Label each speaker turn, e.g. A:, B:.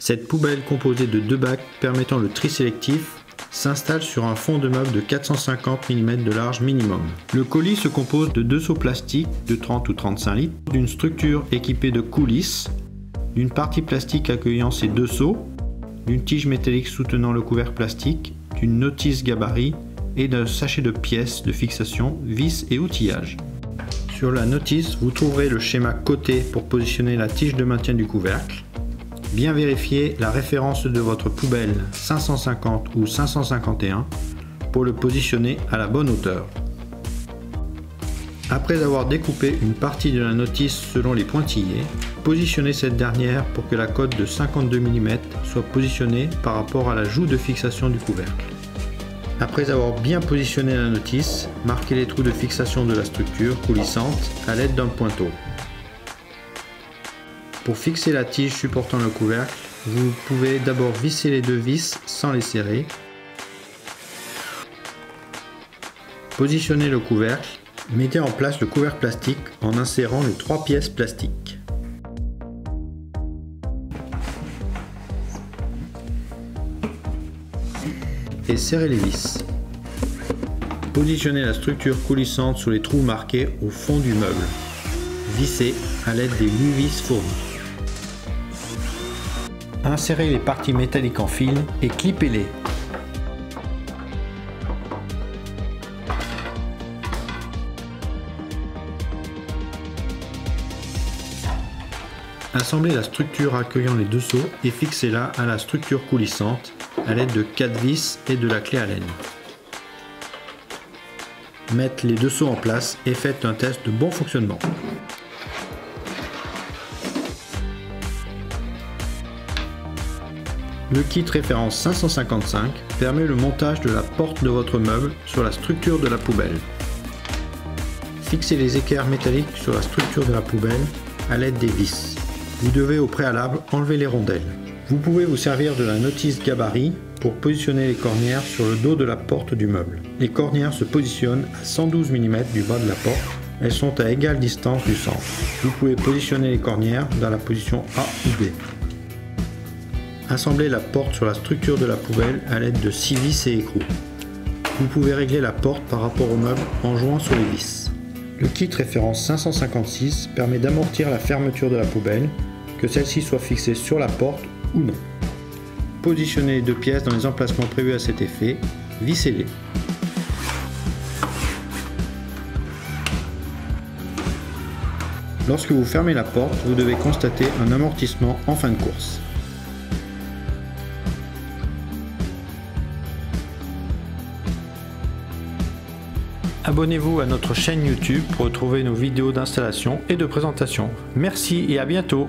A: Cette poubelle composée de 2 bacs permettant le tri sélectif s'installe sur un fond de meuble de 450 mm de large minimum. Le colis se compose de 2 seaux plastiques de 30 ou 35 litres, d'une structure équipée de coulisses, d'une partie plastique accueillant ces 2 seaux, d'une tige métallique soutenant le couvercle plastique, d'une notice gabarit et d'un sachet de pièces de fixation, vis et outillage. Sur la notice, vous trouverez le schéma côté pour positionner la tige de maintien du couvercle. Bien vérifier la référence de votre poubelle 550 ou 551 pour le positionner à la bonne hauteur. Après avoir découpé une partie de la notice selon les pointillés, positionnez cette dernière pour que la cote de 52 mm soit positionnée par rapport à la joue de fixation du couvercle. Après avoir bien positionné la notice, marquez les trous de fixation de la structure coulissante à l'aide d'un pointeau. Pour fixer la tige supportant le couvercle, vous pouvez d'abord visser les 2 vis sans les serrer. Positionnez le couvercle. Mettez en place le couvercle plastique en insérant les 3 pièces plastiques. Et serrez les vis. Positionnez la structure coulissante sous les trous marqués au fond du meuble. Vissez à l'aide des 8 vis fournies. Insérez les parties métalliques en fil et clipez-les. Assemblez la structure accueillant les 2 seaux et fixez-la à la structure coulissante à l'aide de 4 vis et de la clé Allen. Mettez les 2 seaux en place et faites un test de bon fonctionnement. Le kit référence 555 permet le montage de la porte de votre meuble sur la structure de la poubelle. Fixez les équerres métalliques sur la structure de la poubelle à l'aide des vis. Vous devez au préalable enlever les rondelles. Vous pouvez vous servir de la notice gabarit pour positionner les cornières sur le dos de la porte du meuble. Les cornières se positionnent à 112 mm du bas de la porte. Elles sont à égale distance du centre. Vous pouvez positionner les cornières dans la position A ou B. Assemblez la porte sur la structure de la poubelle à l'aide de 6 vis et écrous. Vous pouvez régler la porte par rapport au meuble en jouant sur les vis. Le kit référence 556 permet d'amortir la fermeture de la poubelle, que celle-ci soit fixée sur la porte ou non. Positionnez les 2 pièces dans les emplacements prévus à cet effet, vissez-les. Lorsque vous fermez la porte, vous devez constater un amortissement en fin de course. Abonnez-vous à notre chaîne YouTube pour retrouver nos vidéos d'installation et de présentation. Merci et à bientôt!